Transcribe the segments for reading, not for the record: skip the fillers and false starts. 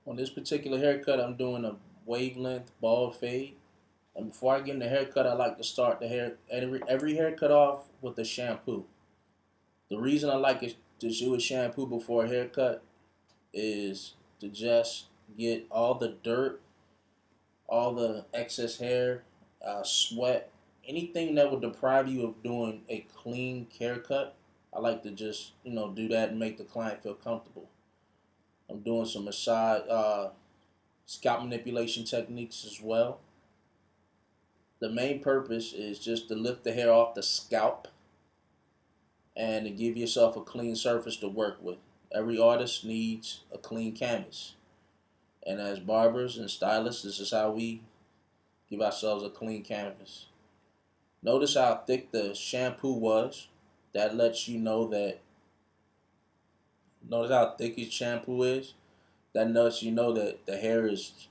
On this particular haircut, I'm doing a wavelength bald fade. And before I get in the haircut, I like to start the every haircut off with a shampoo. The reason I like it to do a shampoo before a haircut is to just get all the dirt, all the excess hair, sweat, anything that would deprive you of doing a clean haircut. I like to just do that and make the client feel comfortable. I'm doing some massage, scalp manipulation techniques as well. The main purpose is just to lift the hair off the scalp and to give yourself a clean surface to work with. Every artist needs a clean canvas. And as barbers and stylists, this is how we give ourselves a clean canvas. Notice how thick the shampoo was. That lets you know that, notice how thick your shampoo is. That lets you know that the hair is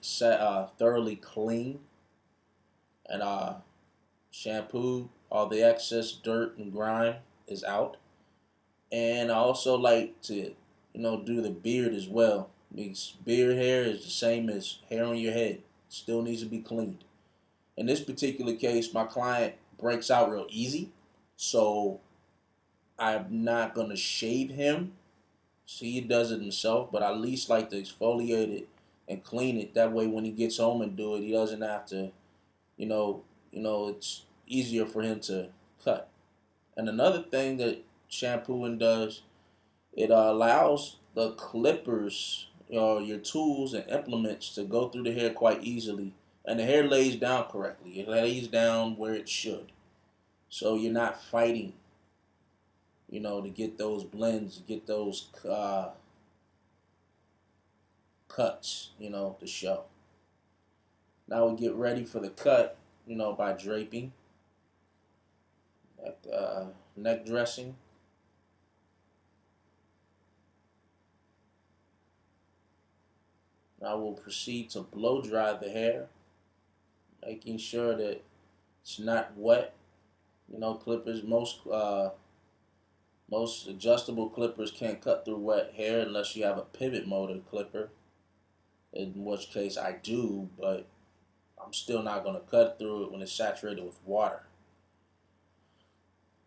thoroughly clean and shampooed. All the excess dirt and grime is out. And I also like to, do the beard as well. Because beard hair is the same as hair on your head. Still needs to be cleaned. In this particular case, my client breaks out real easy. So I'm not going to shave him. See, he does it himself, but I at least like to exfoliate it and clean it. That way when he gets home and do it, he doesn't have to, it's easier for him to cut. And another thing that shampooing does, it allows the clippers or your tools and implements to go through the hair quite easily. And the hair lays down correctly. It lays down where it should. So you're not fighting, to get those blends, to get those cuts, to show. Now we get ready for the cut, by draping, neck dressing. Now we'll proceed to blow dry the hair, making sure that it's not wet. Clippers, most adjustable clippers can't cut through wet hair unless you have a pivot motor clipper, in which case I do, but I'm still not going to cut through it when it's saturated with water.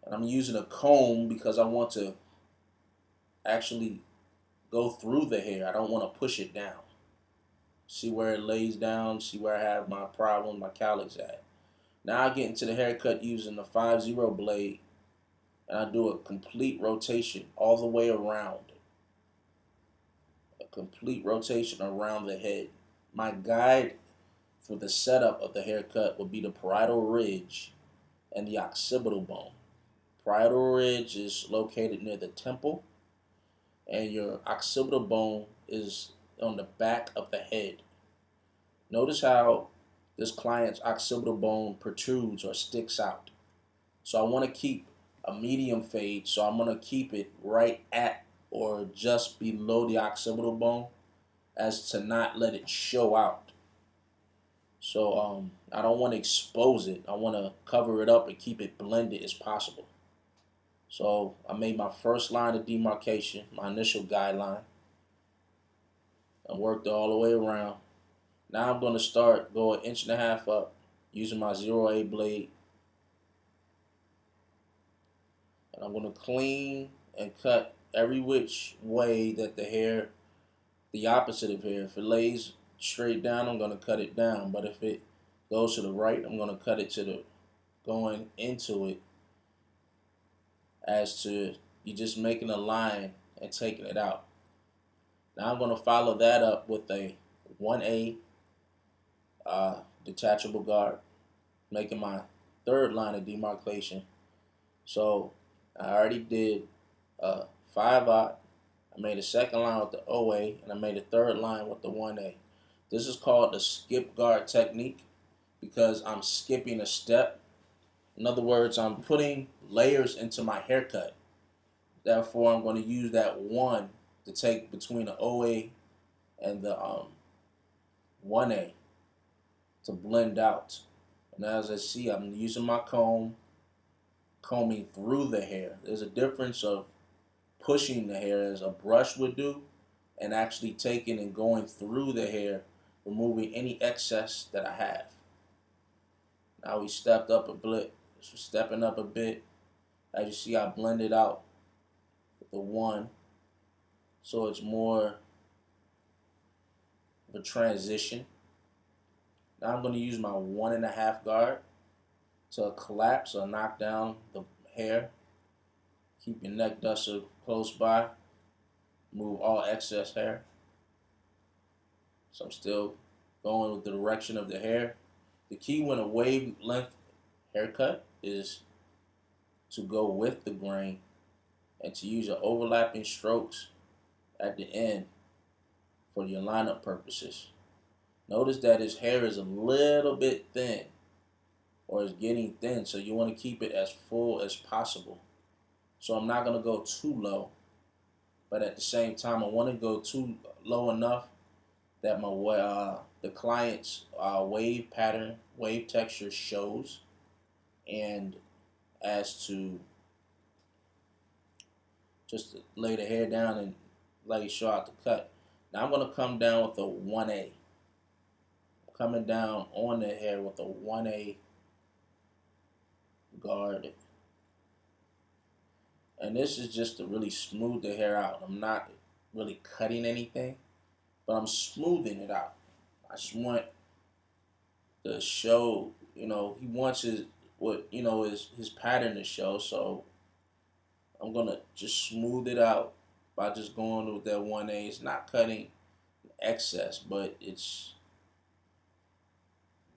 And I'm using a comb because I want to actually go through the hair. I don't want to push it down. See where it lays down, see where I have my problem, my calyx at. Now I get into the haircut using the 5-0 blade, and I do a complete rotation all the way around. A complete rotation around the head. My guide for the setup of the haircut would be the parietal ridge and the occipital bone. Parietal ridge is located near the temple, and your occipital bone is on the back of the head. Notice how this client's occipital bone protrudes or sticks out. So I want to keep a medium fade, so I'm going to keep it right at or just below the occipital bone as to not let it show out. So I don't want to expose it. I want to cover it up and keep it blended as possible. So I made my first line of demarcation, my initial guideline, and worked all the way around. Now I'm going to go 1.5 inches up using my 0A blade. And I'm going to clean and cut every which way that the hair, the opposite of hair. If it lays straight down, I'm going to cut it down. But if it goes to the right, I'm going to cut it to the going into it, as to you just making a line and taking it out. Now I'm going to follow that up with a 1A detachable guard, making my third line of demarcation. So I already did 5-aught. I made a second line with the OA, and I made a third line with the 1A. This is called the skip guard technique because I'm skipping a step. In other words, I'm putting layers into my haircut. Therefore, I'm going to use that 1 to take between the OA and the 1A to blend out. And as I see, I'm using my comb, combing through the hair. There's a difference of pushing the hair as a brush would do and actually taking and going through the hair, removing any excess that I have. Now we stepped up a bit, stepping up a bit. As you see, I blended out with the one, so it's more of a transition. Now I'm going to use my 1.5 guard to collapse or knock down the hair. Keep your neck duster close by. Move all excess hair. So I'm still going with the direction of the hair. The key when a wave length haircut is to go with the grain and to use your overlapping strokes at the end for your lineup purposes. Notice that his hair is a little bit thin, or is getting thin, so you want to keep it as full as possible. So I'm not going to go too low, but at the same time I want to go too low enough that my the client's wave pattern, wave texture shows, and as to just to lay the hair down and let it show out the cut. Now I'm going to come down with a 1A. Coming down on the hair with a 1A guard. And this is just to really smooth the hair out. I'm not really cutting anything, but I'm smoothing it out. I just want to show, he wants his his pattern to show, so I'm gonna just smooth it out by just going with that 1A. It's not cutting excess, but it's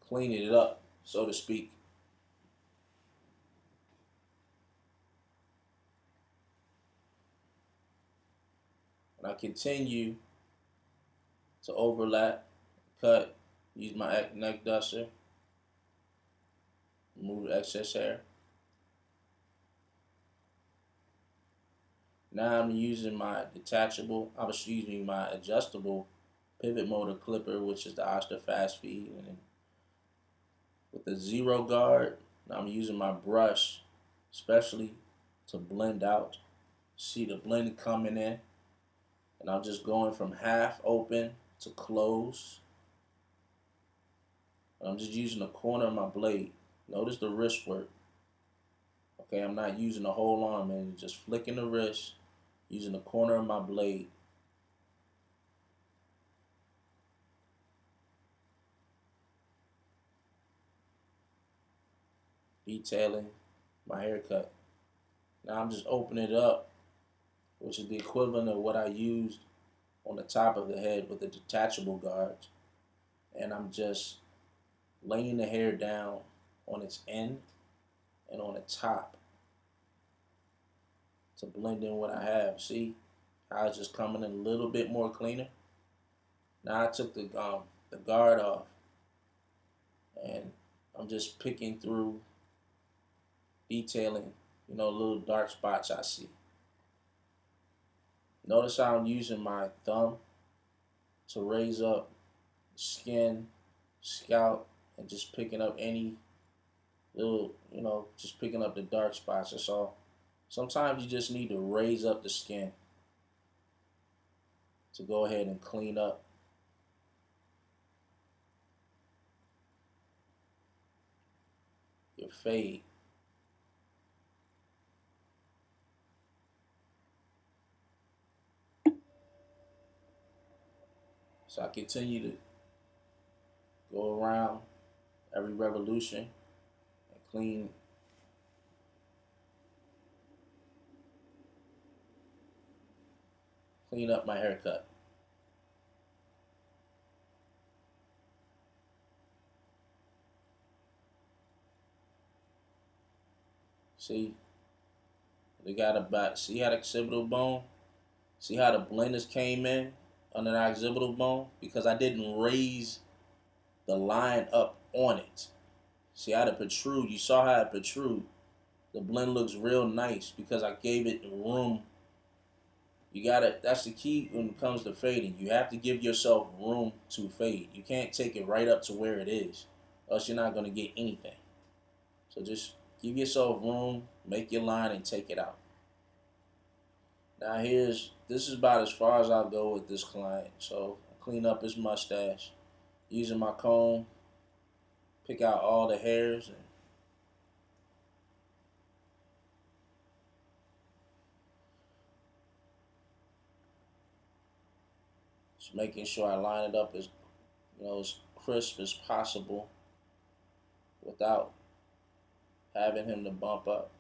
cleaning it up, so to speak. And I continue to overlap, cut, use my neck duster, remove the excess hair. Now I'm using my my adjustable pivot motor clipper, which is the Oster Fast Feed, and with the 0 guard, now I'm using my brush, especially to blend out. See the blend coming in, and I'm just going from half open to close. And I'm just using the corner of my blade. Notice the wrist work. Okay, I'm not using the whole arm, man. Just flicking the wrist, using the corner of my blade. Detailing my haircut. Now I'm just opening it up, which is the equivalent of what I used on the top of the head with the detachable guards. And I'm just laying the hair down on its end and on the top to blend in what I have. See how it's just coming in a little bit more cleaner? Now I took the guard off, and I'm just picking through, detailing, little dark spots I see. Notice how I'm using my thumb to raise up skin, scalp, and just picking up any little, just picking up the dark spots. That's all. Sometimes you just need to raise up the skin to go ahead and clean up your fade. So I continue to go around every revolution and clean up my haircut. See, they got about, see how the occipital bone, see how the blenders came in under the occipital bone? Because I didn't raise the line up on it. See how it protrude? You saw how it protrude. The blend looks real nice because I gave it room. You gotta, that's the key when it comes to fading. You have to give yourself room to fade. You can't take it right up to where it is, else you're not gonna get anything. So just give yourself room, make your line, and take it out. Now this is about as far as I'll go with this client. So I clean up his mustache using my comb, pick out all the hairs, and just making sure I line it up as as crisp as possible without having him to bump up.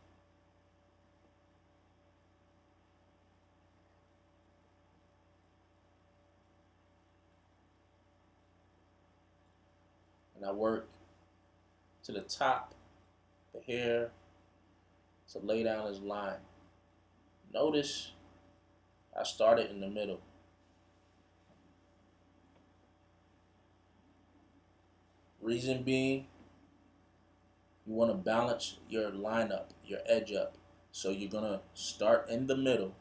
And I work to the top, the hair, to lay down his line. Notice I started in the middle. Reason being, you want to balance your line up, your edge up. So you're going to start in the middle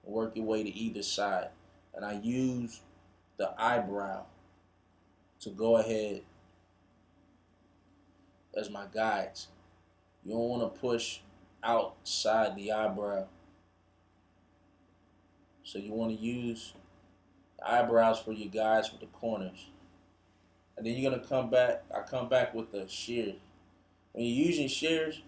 and work your way to either side. And I use the eyebrow to go ahead as my guides. You don't want to push outside the eyebrow. So you want to use the eyebrows for your guides with the corners. And then you're going to come back. I come back with the shears. When you're using shears,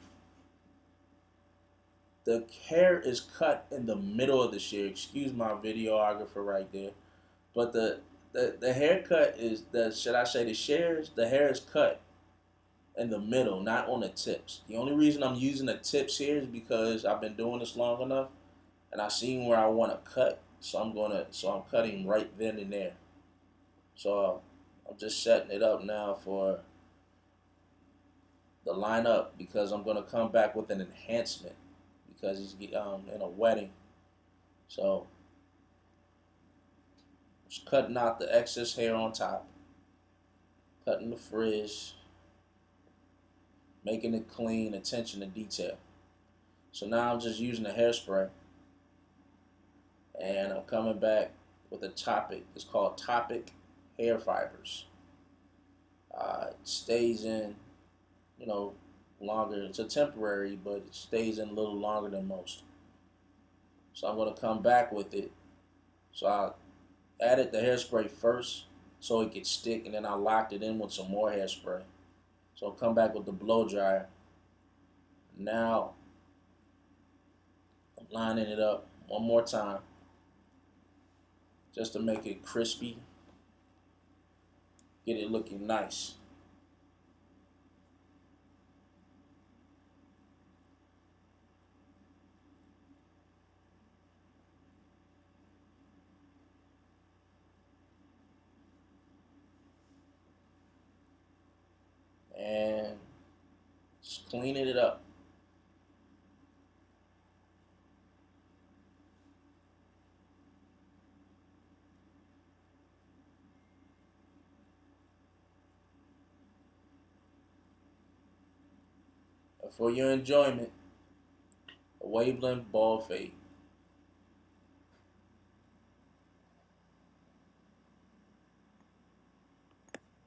the hair is cut in the middle of the shear. Excuse my videographer right there. But the haircut is should I say the shears? The hair is cut in the middle, not on the tips. The only reason I'm using the tips here is because I've been doing this long enough and I seen where I want to cut. So I'm cutting right then and there. So I'm just setting it up now for the lineup because I'm gonna come back with an enhancement because he's in a wedding. So just cutting out the excess hair on top, cutting the frizz, making it clean, attention to detail. So now I'm just using the hairspray and I'm coming back with a topic. It's called Topic Hair Fibers. It stays in, you know, longer. It's a temporary, but it stays in a little longer than most. So I'm going to come back with it. So I added the hairspray first so it could stick, and then I locked it in with some more hairspray. So I'll come back with the blow dryer. Now I'm lining it up one more time just to make it crispy, get it looking nice. And just cleaning it up. And for your enjoyment, a wavelength ball fade.